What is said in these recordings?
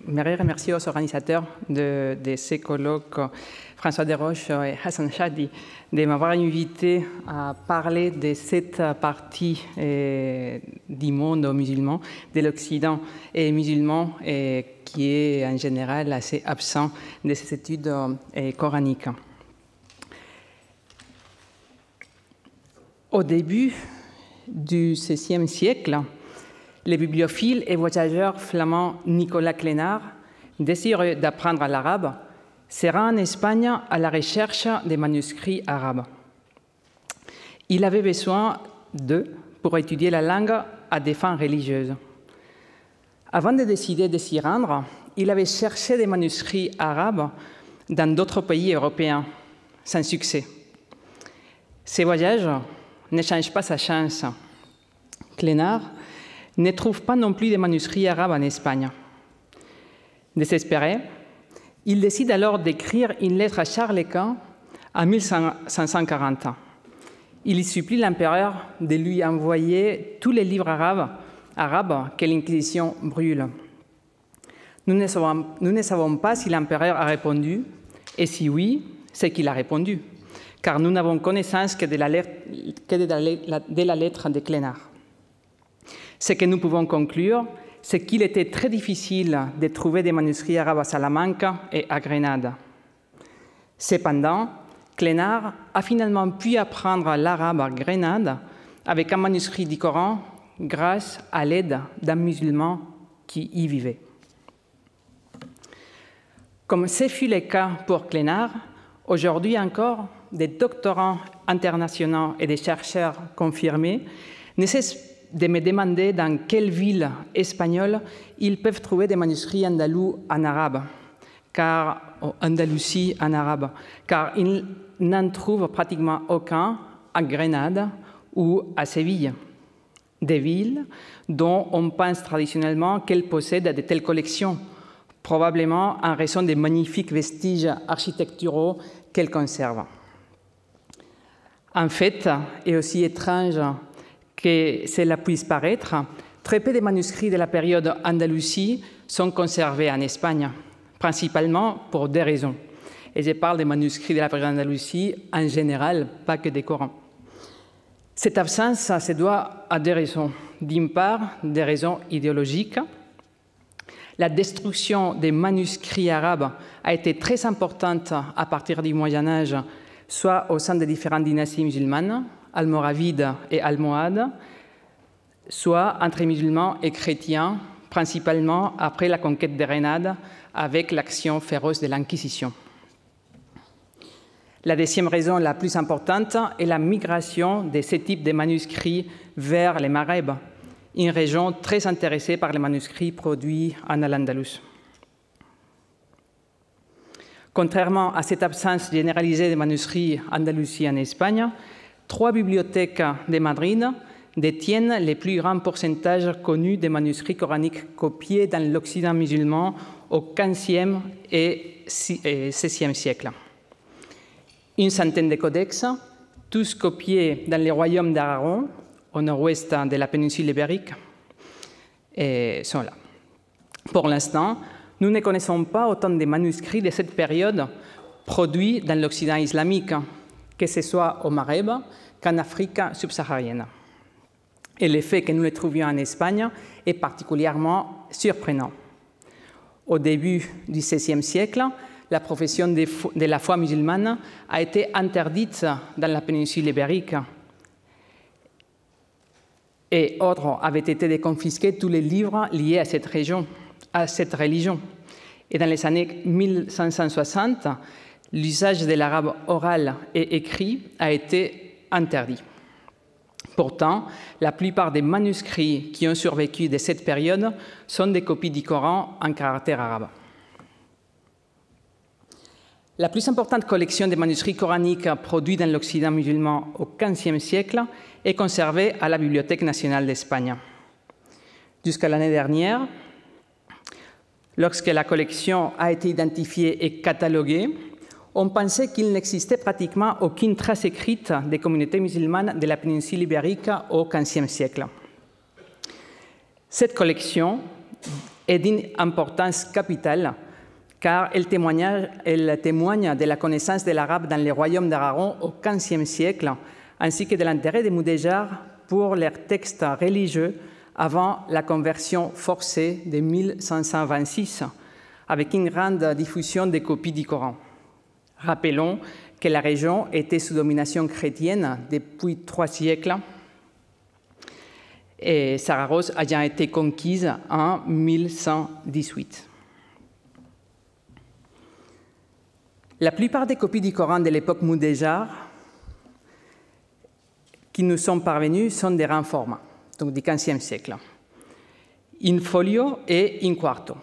j'aimerais remercier aux organisateurs de ces colloques, François Desroches et Hassan Chadi, de m'avoir invité à parler de cette partie du monde musulman, de l'Occident et musulman, qui est en général assez absent de ces études coraniques. Au début du XVIe siècle, le bibliophile et voyageur flamand Nicolas Clénard, désireux d'apprendre l'arabe, se rend en Espagne à la recherche des manuscrits arabes. Il avait besoin d'eux pour étudier la langue à des fins religieuses. Avant de décider de s'y rendre, il avait cherché des manuscrits arabes dans d'autres pays européens, sans succès. Ces voyages ne changent pas sa chance. Clénard ne trouve pas non plus de manuscrits arabes en Espagne. Désespéré, il décide alors d'écrire une lettre à Charles Quint en 1540. Il y supplie l'empereur de lui envoyer tous les livres arabes que l'Inquisition brûle. Nous ne savons pas si l'empereur a répondu, et si oui, c'est qu'il a répondu, car nous n'avons connaissance que de la lettre de Clénard. Ce que nous pouvons conclure, c'est qu'il était très difficile de trouver des manuscrits arabes à Salamanca et à Grenade. Cependant, Clénard a finalement pu apprendre l'arabe à Grenade avec un manuscrit du Coran grâce à l'aide d'un musulman qui y vivait. Comme ce fut le cas pour Clénard, aujourd'hui encore, des doctorants internationaux et des chercheurs confirmés ne cessent de me demander dans quelle ville espagnole ils peuvent trouver des manuscrits andalous en arabe, Andalousie en arabe, car ils n'en trouvent pratiquement aucun à Grenade ou à Séville, des villes dont on pense traditionnellement qu'elles possèdent de telles collections, probablement en raison des magnifiques vestiges architecturaux qu'elles conservent. En fait, et aussi étrange que cela puisse paraître, très peu de manuscrits de la période Andalousie sont conservés en Espagne, principalement pour deux raisons. Et je parle des manuscrits de la période Andalousie en général, pas que des Corans. Cette absence se doit à deux raisons. D'une part, des raisons idéologiques. La destruction des manuscrits arabes a été très importante à partir du Moyen-Âge, soit au sein des différentes dynasties musulmanes, almoravides et almohades, soit entre musulmans et chrétiens, principalement après la conquête de Grenade avec l'action féroce de l'Inquisition. La deuxième raison la plus importante est la migration de ce type de manuscrits vers le Maghreb, une région très intéressée par les manuscrits produits en Al-Andalus. Contrairement à cette absence généralisée des manuscrits andalousiens en Espagne, 3 bibliothèques de Madrid détiennent les plus grands pourcentages connus des manuscrits coraniques copiés dans l'Occident musulman au XVe et XVIe siècle. Une centaine de codex, tous copiés dans les royaumes d'Aragon, au nord-ouest de la péninsule ibérique, sont là. Pour l'instant, nous ne connaissons pas autant de manuscrits de cette période produits dans l'Occident islamique, que ce soit au Maghreb qu'en Afrique subsaharienne. Et le fait que nous les trouvions en Espagne est particulièrement surprenant. Au début du XVIe siècle, la profession de la foi musulmane a été interdite dans la péninsule ibérique et ordre avait été de confisquer tous les livres liés à cette religion. Et dans les années 1560, l'usage de l'arabe oral et écrit a été interdit. Pourtant, la plupart des manuscrits qui ont survécu de cette période sont des copies du Coran en caractère arabe. La plus importante collection de manuscrits coraniques produits dans l'Occident musulman au XVe siècle est conservée à la Bibliothèque nationale d'Espagne. Jusqu'à l'année dernière, lorsque la collection a été identifiée et cataloguée, on pensait qu'il n'existait pratiquement aucune trace écrite des communautés musulmanes de la péninsule ibérique au XVe siècle. Cette collection est d'une importance capitale car elle témoigne de la connaissance de l'arabe dans les royaumes d'Aragon au XVe siècle, ainsi que de l'intérêt des Mudéjars pour leurs textes religieux avant la conversion forcée de 1526, avec une grande diffusion des copies du Coran. Rappelons que la région était sous domination chrétienne depuis 3 siècles et Saragosse ayant été conquise en 1118. La plupart des copies du Coran de l'époque Mudéjar qui nous sont parvenues sont des grands formats, donc du XVe siècle. In folio et in quarto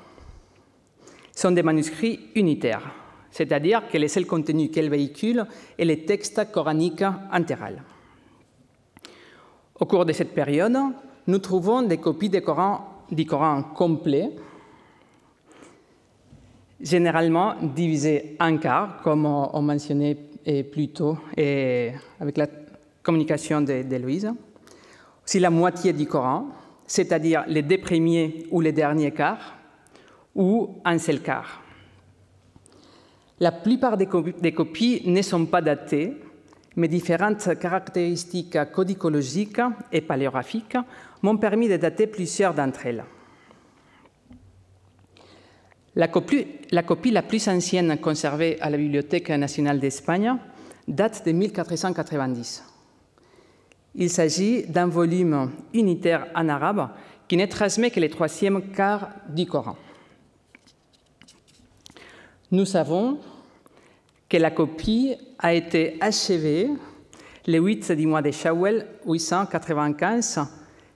sont des manuscrits unitaires, c'est-à-dire que le seul contenu qu'elles véhiculent est le texte coranique intégral. Au cours de cette période, nous trouvons des copies du Coran complet, généralement divisé en quart, comme on mentionnait plus tôt avec la communication de Louise. C'est la moitié du Coran, c'est-à-dire les 2 premiers ou les derniers quarts, ou un seul quart. La plupart des copies ne sont pas datées, mais différentes caractéristiques codicologiques et paléographiques m'ont permis de dater plusieurs d'entre elles. La copie la plus ancienne conservée à la Bibliothèque nationale d'Espagne date de 1490. Il s'agit d'un volume unitaire en arabe qui ne transmet que le 3e quart du Coran. Nous savons que la copie a été achevée le 8 du mois de Shawwal 895,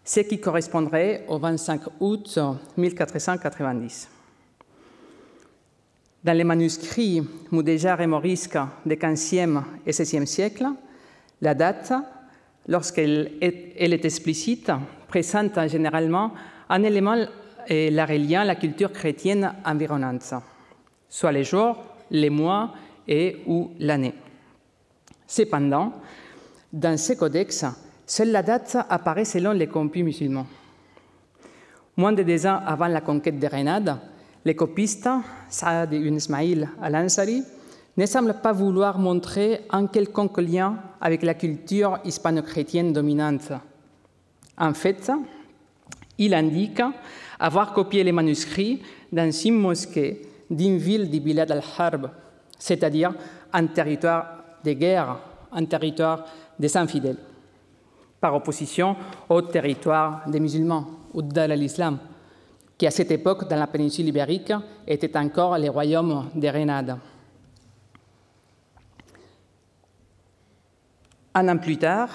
ce qui correspondrait au 25 août 1490. Dans les manuscrits Mudéjar et Morisque des XVe et XVIe siècles, la date, lorsqu'elle est explicite, présente généralement un élément la reliant à la culture chrétienne environnante, soit les jours, les mois ou l'année. Cependant, dans ces codex, seule la date apparaît selon les compus musulmans. Moins de 2 ans avant la conquête de Grenade, les copistes, Saad ibn Ismaïl al-Ansari, ne semblent pas vouloir montrer un quelconque lien avec la culture hispano-chrétienne dominante. En fait, il indique avoir copié les manuscrits dans une mosquée d'une ville du Bilad al-Harb, c'est-à-dire un territoire de guerre, un territoire des infidèles, par opposition au territoire des musulmans, ou d'Al al-Islam, qui à cette époque, dans la péninsule ibérique, était encore le royaume de Grenade. Un an plus tard,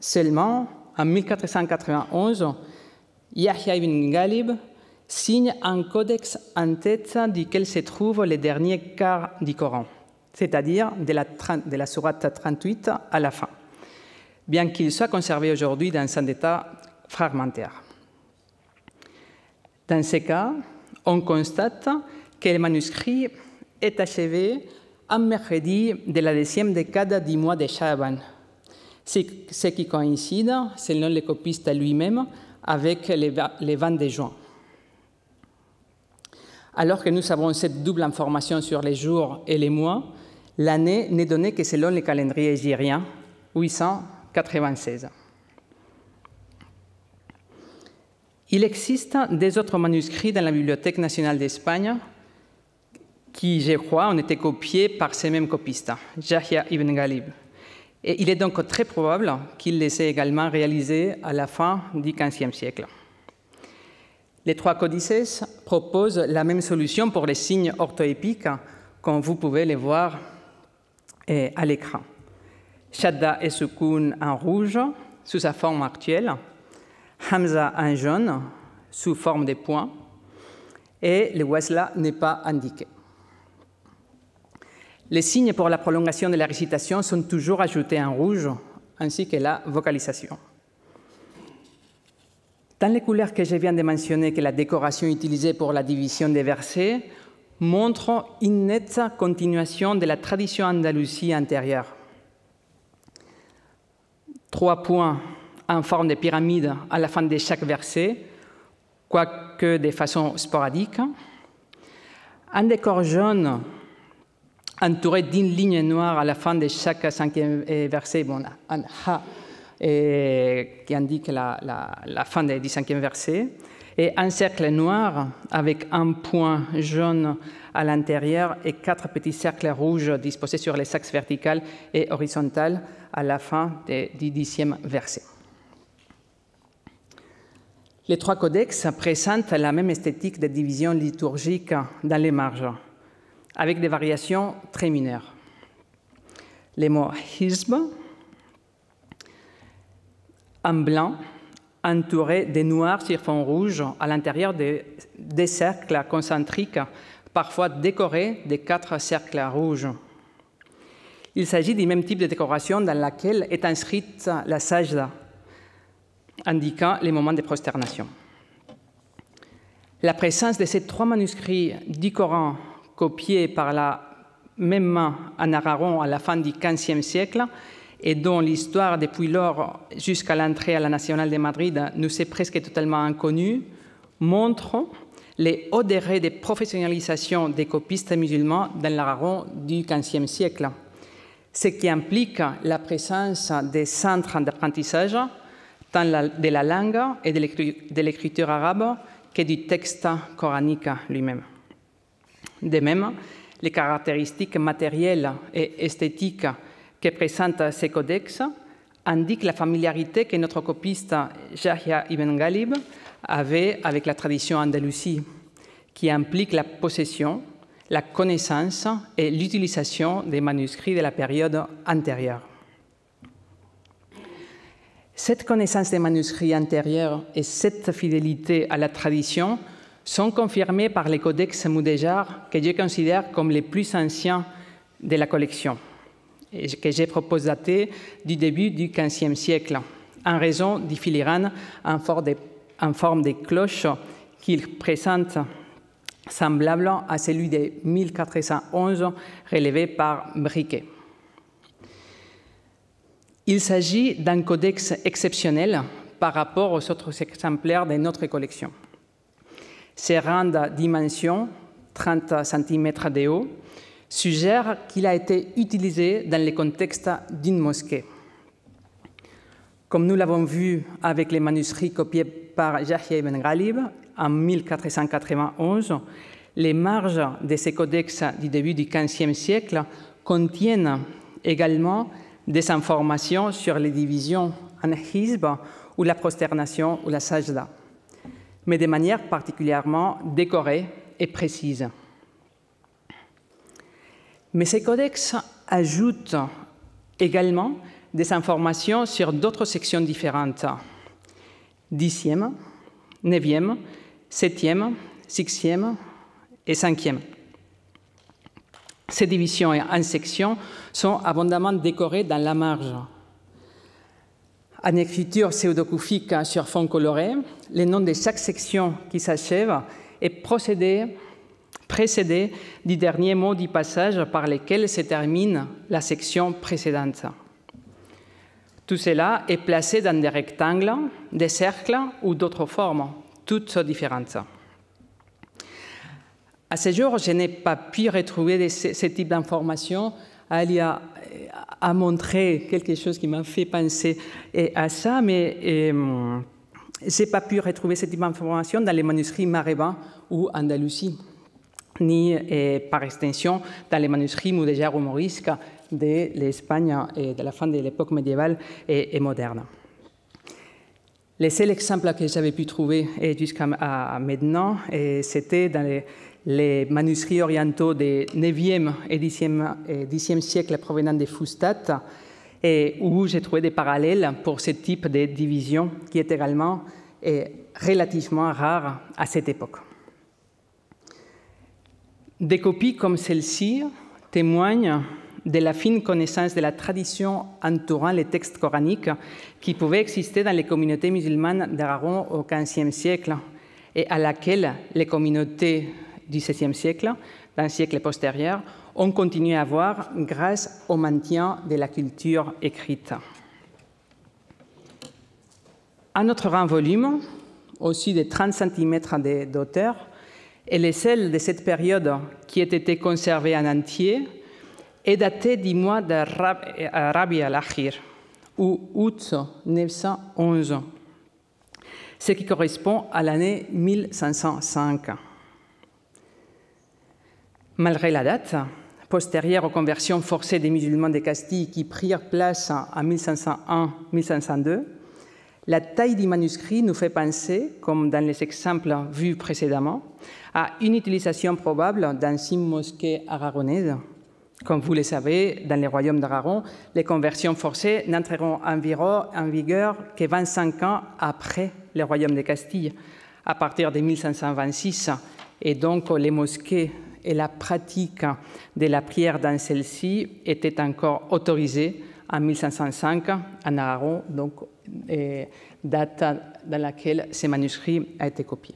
seulement, en 1491, Yahya ibn Ghalib signe un codex en tête duquel se trouvent les derniers quarts du Coran, c'est-à-dire de la sourate 38 à la fin, bien qu'il soit conservé aujourd'hui dans un état fragmentaire. Dans ce cas, on constate que le manuscrit est achevé un mercredi de la 10e décade du mois de Sha'ban, ce qui coïncide, selon le copiste lui-même, avec les 20 juin. Alors que nous avons cette double information sur les jours et les mois, l'année n'est donnée que selon le calendrier hégirien, 896. Il existe des autres manuscrits dans la Bibliothèque nationale d'Espagne qui, je crois, ont été copiés par ces mêmes copistes, Yahya ibn Ghalib. Et il est donc très probable qu'il les ait également réalisés à la fin du XVe siècle. Les 3 codices proposent la même solution pour les signes orthoépiques, comme vous pouvez les voir à l'écran. Shadda et Sukun en rouge, sous sa forme actuelle, Hamza en jaune, sous forme de points, et le wasla n'est pas indiqué. Les signes pour la prolongation de la récitation sont toujours ajoutés en rouge, ainsi que la vocalisation. Dans les couleurs que je viens de mentionner, que la décoration utilisée pour la division des versets montre une nette continuation de la tradition andalousie antérieure. 3 points en forme de pyramide à la fin de chaque verset quoique de façon sporadique. Un décor jaune entouré d'une ligne noire à la fin de chaque cinquième verset, bon, un ha qui indique la fin du cinquième verset, et un cercle noir avec un point jaune à l'intérieur et 4 petits cercles rouges disposés sur les axes vertical et horizontal à la fin du 10e verset. Les 3 codex présentent la même esthétique de division liturgique dans les marges, avec des variations très mineures. Les mots hizb, en blanc, entouré de noirs sur fond rouge à l'intérieur des cercles concentriques, parfois décorés de 4 cercles rouges. Il s'agit du même type de décoration dans laquelle est inscrite la sajda, indiquant les moments de prosternation. La présence de ces 3 manuscrits du Coran copiés par la même main en Aragon à la fin du XVe siècle et dont l'histoire depuis lors jusqu'à l'entrée à la Nationale de Madrid nous est presque totalement inconnue, montre les hauts degrés de professionnalisation des copistes musulmans dans l'Aragon du XVe siècle, ce qui implique la présence des centres d'apprentissage tant de la langue et de l'écriture arabe que du texte coranique lui-même. De même, les caractéristiques matérielles et esthétiques que présentent ces codex indiquent la familiarité que notre copiste Yahya ibn Ghalib avait avec la tradition andalousie, qui implique la possession, la connaissance et l'utilisation des manuscrits de la période antérieure. Cette connaissance des manuscrits antérieurs et cette fidélité à la tradition sont confirmées par les codex mudéjar que je considère comme les plus anciens de la collection et que je propose dater du début du XVe siècle, en raison du filigrane en forme de cloche qu'il présente semblable à celui de 1411 relevé par Briquet. Il s'agit d'un codex exceptionnel par rapport aux autres exemplaires de notre collection. Ses grandes dimensions, 30 cm de haut, suggèrent qu'il a été utilisé dans le contexte d'une mosquée. Comme nous l'avons vu avec les manuscrits copiés par Yahya ibn Ghalib en 1491, les marges de ces codex du début du XVe siècle contiennent également des informations sur les divisions en hizb ou la prosternation ou la sajda, mais de manière particulièrement décorée et précise. Mais ces codex ajoutent également des informations sur d'autres sections différentes, 10e, 9e, 7e, 6e et 5e. Ces divisions en sections sont abondamment décorées dans la marge. En écriture pseudo-koufique sur fond coloré, le nom de chaque section qui s'achève est précédé du dernier mot du passage par lequel se termine la section précédente. Tout cela est placé dans des rectangles, des cercles ou d'autres formes, toutes différentes. À ce jour, je n'ai pas pu retrouver ce type d'informations. Alia a montré quelque chose qui m'a fait penser à ça, mais je n'ai pas pu retrouver ce type d'informations dans les manuscrits maghrébins ou Andalousie, ni par extension dans les manuscrits mudéjar ou morisques de l'Espagne de la fin de l'époque médiévale et moderne. Les seuls exemples que j'avais pu trouver jusqu'à maintenant, c'était dans les manuscrits orientaux des 9e et 10e siècles provenant des Fustat, où j'ai trouvé des parallèles pour ce type de division qui est également relativement rare à cette époque. Des copies comme celle-ci témoignent de la fine connaissance de la tradition entourant les textes coraniques qui pouvaient exister dans les communautés musulmanes d'Aragon au XVe siècle et à laquelle les communautés du XVIe siècle, d'un siècle postérieur, ont continué à avoir grâce au maintien de la culture écrite. Un autre grand volume, au-dessus de 30 cm de hauteur, et les sels de cette période qui aient été conservés en entier est daté du mois de Rabi al-Akhir, ou août 911, ce qui correspond à l'année 1505. Malgré la date, postérieure aux conversions forcées des musulmans de Castille qui prirent place en 1501-1502, la taille du manuscrit nous fait penser, comme dans les exemples vus précédemment, à une utilisation probable d'anciennes mosquées aragonaises. Comme vous le savez, dans les royaumes d'Aragon, les conversions forcées n'entreront en vigueur que 25 ans après le royaume de Castille, à partir de 1526, et donc les mosquées et la pratique de la prière dans celle-ci étaient encore autorisées en 1505 en Aragon, donc date dans laquelle ce manuscrit a été copié.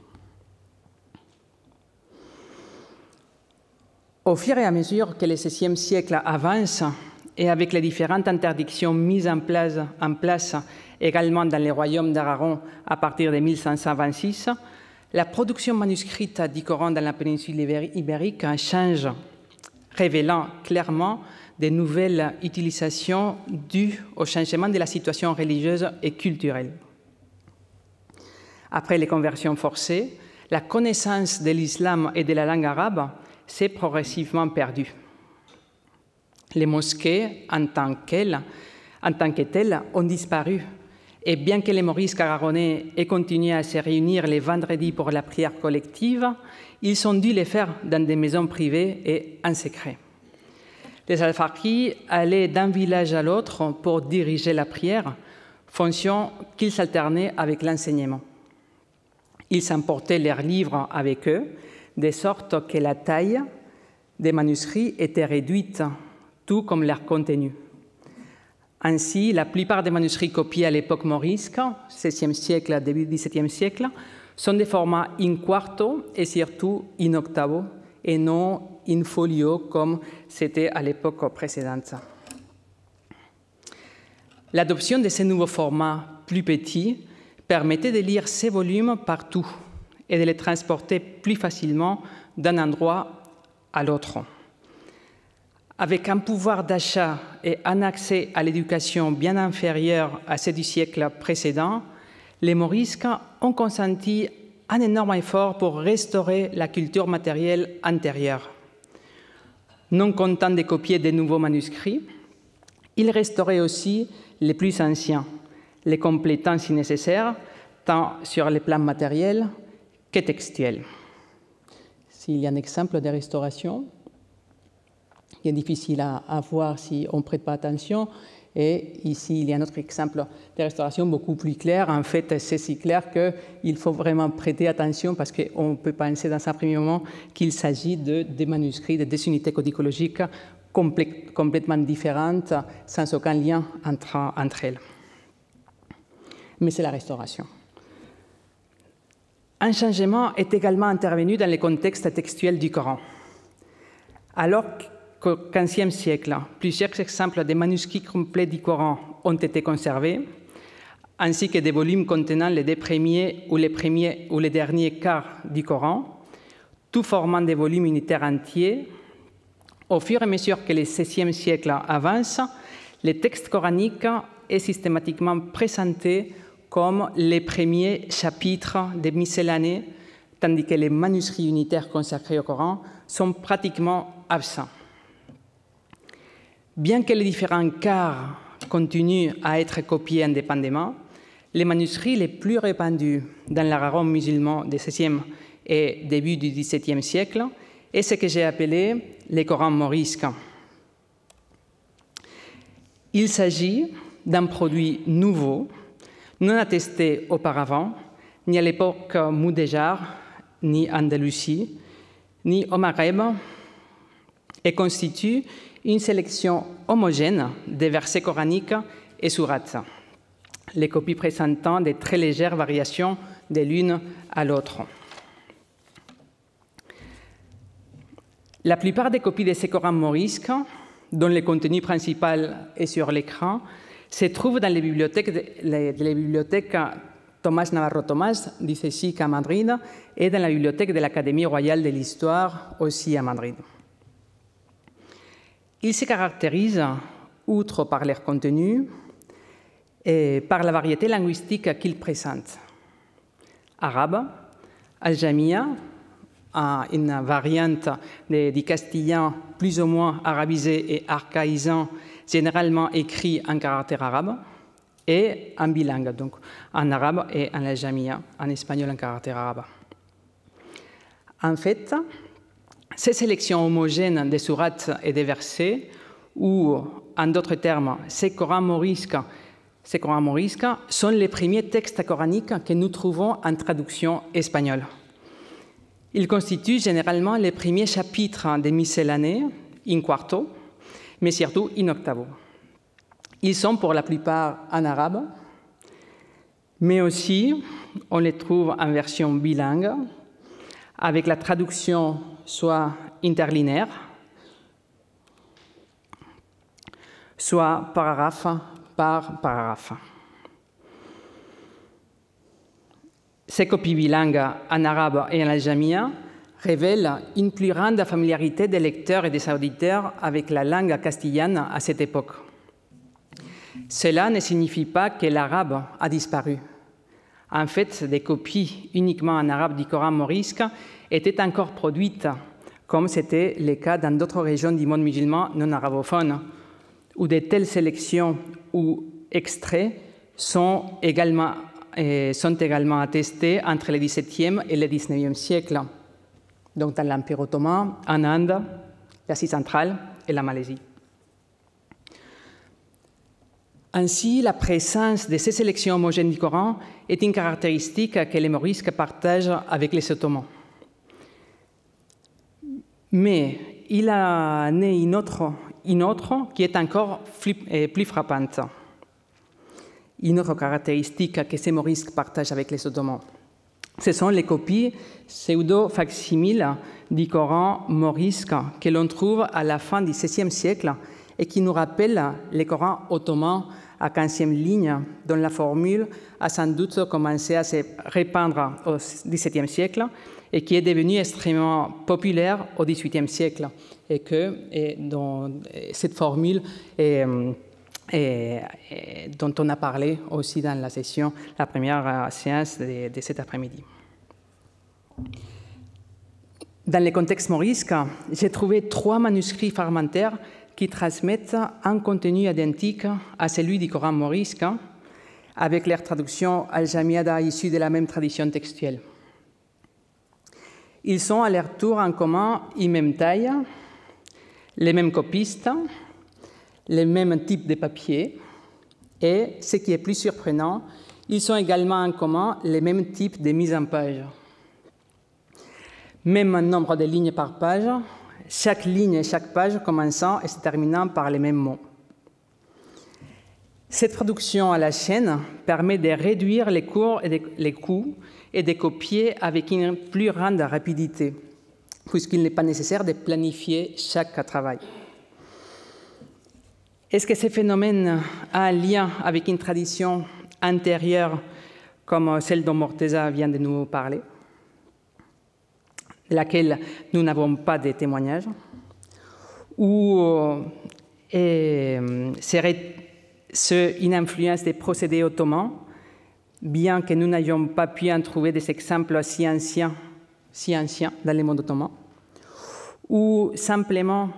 Au fur et à mesure que le XVIe siècle avance, et avec les différentes interdictions mises en place également dans les royaumes d'Aragon à partir de 1526, la production manuscrite du Coran dans la péninsule ibérique change, révélant clairement de nouvelles utilisations dues au changement de la situation religieuse et culturelle. Après les conversions forcées, la connaissance de l'islam et de la langue arabe s'est progressivement perdue. Les mosquées, en tant que telles, ont disparu. Et bien que les morisques aragonais aient continué à se réunir les vendredis pour la prière collective, ils ont dû le faire dans des maisons privées et en secret. Les alfarquis allaient d'un village à l'autre pour diriger la prière, fonction qu'ils alternaient avec l'enseignement. Ils emportaient leurs livres avec eux, de sorte que la taille des manuscrits était réduite, tout comme leur contenu. Ainsi, la plupart des manuscrits copiés à l'époque morisque, XVIe siècle, début XVIIe siècle, sont des formats in quarto et surtout in octavo, et non in folio comme c'était à l'époque précédente. L'adoption de ces nouveaux formats plus petits permettait de lire ces volumes partout et de les transporter plus facilement d'un endroit à l'autre. Avec un pouvoir d'achat et un accès à l'éducation bien inférieur à ceux du siècle précédent, les morisques ont consenti un énorme effort pour restaurer la culture matérielle antérieure. Non content de copier de nouveaux manuscrits, ils restauraient aussi les plus anciens, les complétant si nécessaire, tant sur les plans matériels que textuels. S'il y a un exemple de restauration, qui est difficile à voir si on ne prête pas attention. Et ici, il y a un autre exemple de restauration beaucoup plus clair. En fait, c'est si clair qu'il faut vraiment prêter attention parce qu'on peut penser dans un premier moment qu'il s'agit de des manuscrits, de des unités codicologiques complètement différentes, sans aucun lien entre elles. Mais c'est la restauration. Un changement est également intervenu dans le contexte textuel du Coran. Alors qu'au XVe siècle, plusieurs exemples de manuscrits complets du Coran ont été conservés, ainsi que des volumes contenant les deux premiers ou les derniers quarts du Coran, tout formant des volumes unitaires entiers. Au fur et à mesure que le XVIe siècle avance, le texte coranique est systématiquement présenté comme les premiers chapitres des miscellanées, tandis que les manuscrits unitaires consacrés au Coran sont pratiquement absents. Bien que les différents quarts continuent à être copiés indépendamment, les manuscrits les plus répandus dans l'Aragon musulman du XVIe et début du XVIIe siècle est ce que j'ai appelé les Corans morisques. Il s'agit d'un produit nouveau, non attesté auparavant, ni à l'époque moudéjar, ni Andalousie, ni au Maghreb, et constitue une sélection homogène des versets coraniques et sourates, les copies présentant des très légères variations de l'une à l'autre. La plupart des copies de ces Corans morisques, dont le contenu principal est sur l'écran, se trouvent dans les bibliothèques Tomás Navarro Tomás du CSIC à Madrid et dans la bibliothèque de l'Académie royale de l'histoire, aussi à Madrid. Ils se caractérisent, outre par leur contenu, et par la variété linguistique qu'ils présentent. Arabe, aljamia, une variante du castillan plus ou moins arabisé et archaïsant, généralement écrit en caractère arabe, et en bilingue, donc en arabe et en aljamia, en espagnol en caractère arabe. En fait, ces sélections homogènes des sourates et des versets, ou en d'autres termes, ces Corans morisques, sont les premiers textes coraniques que nous trouvons en traduction espagnole. Ils constituent généralement les premiers chapitres des miscellanées, in quarto, mais surtout in octavo. Ils sont pour la plupart en arabe, mais aussi on les trouve en version bilingue, avec la traduction soit interlinéaire, soit paragraphe par paragraphe. Ces copies bilingues en arabe et en aljamia révèlent une plus grande familiarité des lecteurs et des auditeurs avec la langue castillane à cette époque. Cela ne signifie pas que l'arabe a disparu. En fait, des copies uniquement en arabe du Coran morisque étaient encore produites, comme c'était le cas dans d'autres régions du monde musulman non arabophone, où de telles sélections ou extraits sont également attestés entre le XVIIe et le XIXe siècle, donc dans l'Empire ottoman, en Inde, l'Asie centrale et la Malaisie. Ainsi, la présence de ces sélections homogènes du Coran est une caractéristique que les morisques partagent avec les Ottomans. Mais il en est une autre qui est encore plus frappante. Une autre caractéristique que ces morisques partagent avec les Ottomans. Ce sont les copies pseudo-facsimiles du Coran morisque que l'on trouve à la fin du XVIe siècle et qui nous rappellent les Corans ottomans à 15e ligne, dont la formule a sans doute commencé à se répandre au XVIIe siècle et qui est devenue extrêmement populaire au XVIIIe siècle. Dont cette formule dont on a parlé aussi dans la première séance de cet après-midi. Dans le contexte morisque, j'ai trouvé 3 manuscrits fragmentaires qui transmettent un contenu identique à celui du Coran morisque, avec leur traduction aljamiada issue de la même tradition textuelle. Ils sont à leur tour en commun une même taille, les mêmes copistes, les mêmes types de papier, et, ce qui est plus surprenant, ils ont également en commun les mêmes types de mise en page. Même nombre de lignes par page, chaque ligne et chaque page commençant et se terminant par les mêmes mots. Cette traduction à la chaîne permet de réduire les coûts et de copier avec une plus grande rapidité, puisqu'il n'est pas nécessaire de planifier chaque travail. Est-ce que ce phénomène a un lien avec une tradition antérieure comme celle dont Morteza vient de nous parler, de laquelle nous n'avons pas de témoignages, ou serait-ce une influence des procédés ottomans, bien que nous n'ayons pas pu en trouver des exemples si anciens dans le monde ottoman, ou simplement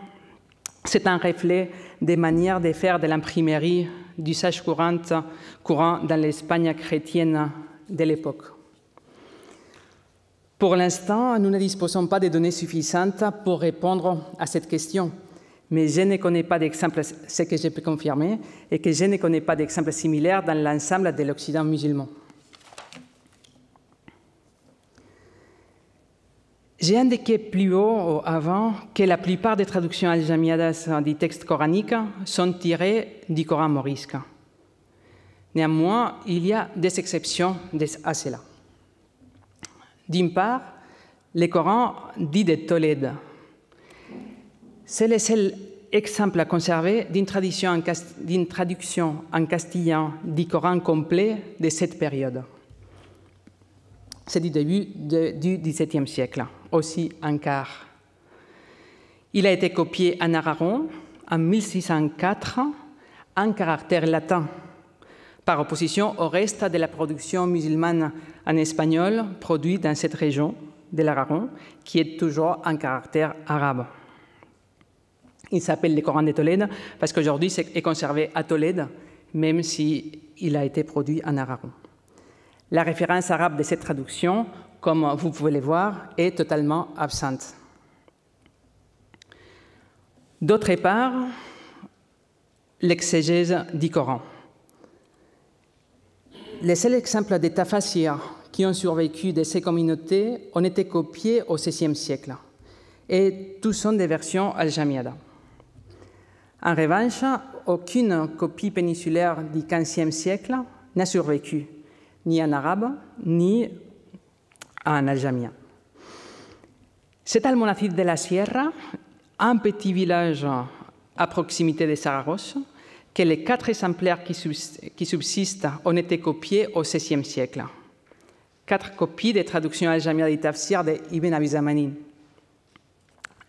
c'est un reflet des manières de faire de l'imprimerie d'usage courant dans l'Espagne chrétienne de l'époque. Pour l'instant, nous ne disposons pas de données suffisantes pour répondre à cette question, mais je ne connais pas d'exemples, ce que je peux confirmer, et que je ne connais pas d'exemples similaires dans l'ensemble de l'Occident musulman. J'ai indiqué plus haut avant que la plupart des traductions aljamiadas du texte coranique sont tirées du Coran morisque. Néanmoins, il y a des exceptions à cela. D'une part, le Coran dit de Tolède. C'est le seul exemple à conserver d'une traduction en castillan du Coran complet de cette période. c'est du début du XVIIe siècle, aussi un quart. Il a été copié en Aragon en 1604 en caractère latin, par opposition au reste de la production musulmane en espagnol produite dans cette région de l'Aragon, qui est toujours en caractère arabe. Il s'appelle le Coran de Tolède parce qu'aujourd'hui, c'est est conservé à Tolède, même s'il a été produit en Aragon. La référence arabe de cette traduction, comme vous pouvez le voir, est totalement absente. D'autre part, l'exégèse du Coran. Les seuls exemples de tafasirs qui ont survécu de ces communautés ont été copiés au XVIe siècle, et tous sont des versions al-Jamiada. En revanche, aucune copie péninsulaire du XVe siècle n'a survécu, ni en arabe, ni en al-Jamia. C'est Almonacid de la Sierra, un petit village à proximité de Saragosse, que les 4 exemplaires qui subsistent ont été copiés au XVIe siècle. 4 copies des traductions al-Jamia du Tafsir d'Ibn Abi Zamanin.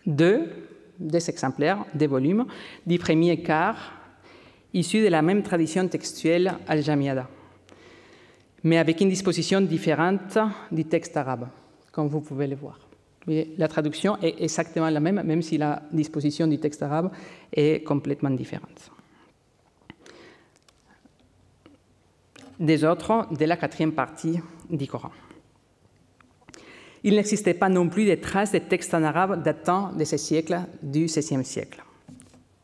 2 des exemplaires, des volumes, du premier quart, issus de la même tradition textuelle al-Jamiada, mais avec une disposition différente du texte arabe, comme vous pouvez le voir. La traduction est exactement la même, même si la disposition du texte arabe est complètement différente. Des autres de la 4e partie du Coran. Il n'existait pas non plus de traces de textes en arabe datant de ce siècle du XVIe siècle.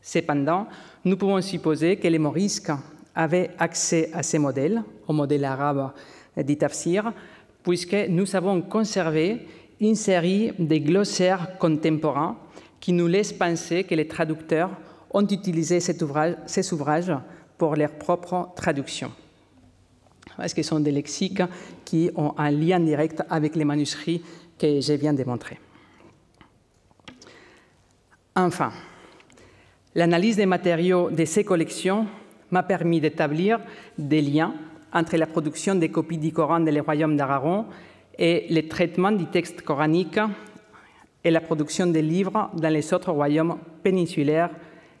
Cependant, nous pouvons supposer que les Morisques avaient accès à ces modèles, au modèle arabe du Tafsir, puisque nous avons conservé une série de glossaires contemporains qui nous laissent penser que les traducteurs ont utilisé ces ouvrages pour leur propre traduction, parce que ce sont des lexiques qui ont un lien direct avec les manuscrits que je viens de montrer. Enfin, l'analyse des matériaux de ces collections m'a permis d'établir des liens entre la production des copies du Coran dans les royaumes d'Aragon et le traitement du texte coranique et la production des livres dans les autres royaumes péninsulaires,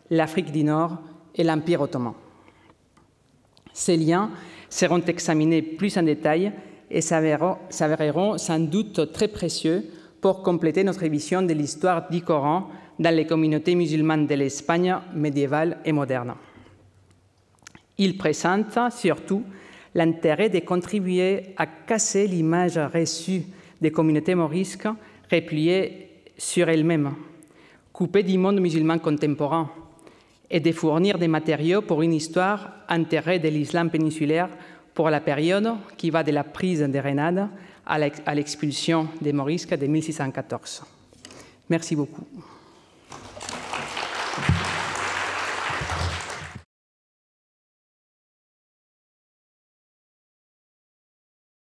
l'Afrique du Nord et l'Empire ottoman. Ces liens seront examinés plus en détail et s'avéreront sans doute très précieux pour compléter notre vision de l'histoire du Coran dans les communautés musulmanes de l'Espagne médiévale et moderne. Il présente surtout l'intérêt de contribuer à casser l'image reçue des communautés morisques repliées sur elles-mêmes, coupées du monde musulman contemporain, et de fournir des matériaux pour une histoire enterrée de l'islam péninsulaire pour la période qui va de la prise de Grenade à l'expulsion des Morisques de 1614. Merci beaucoup.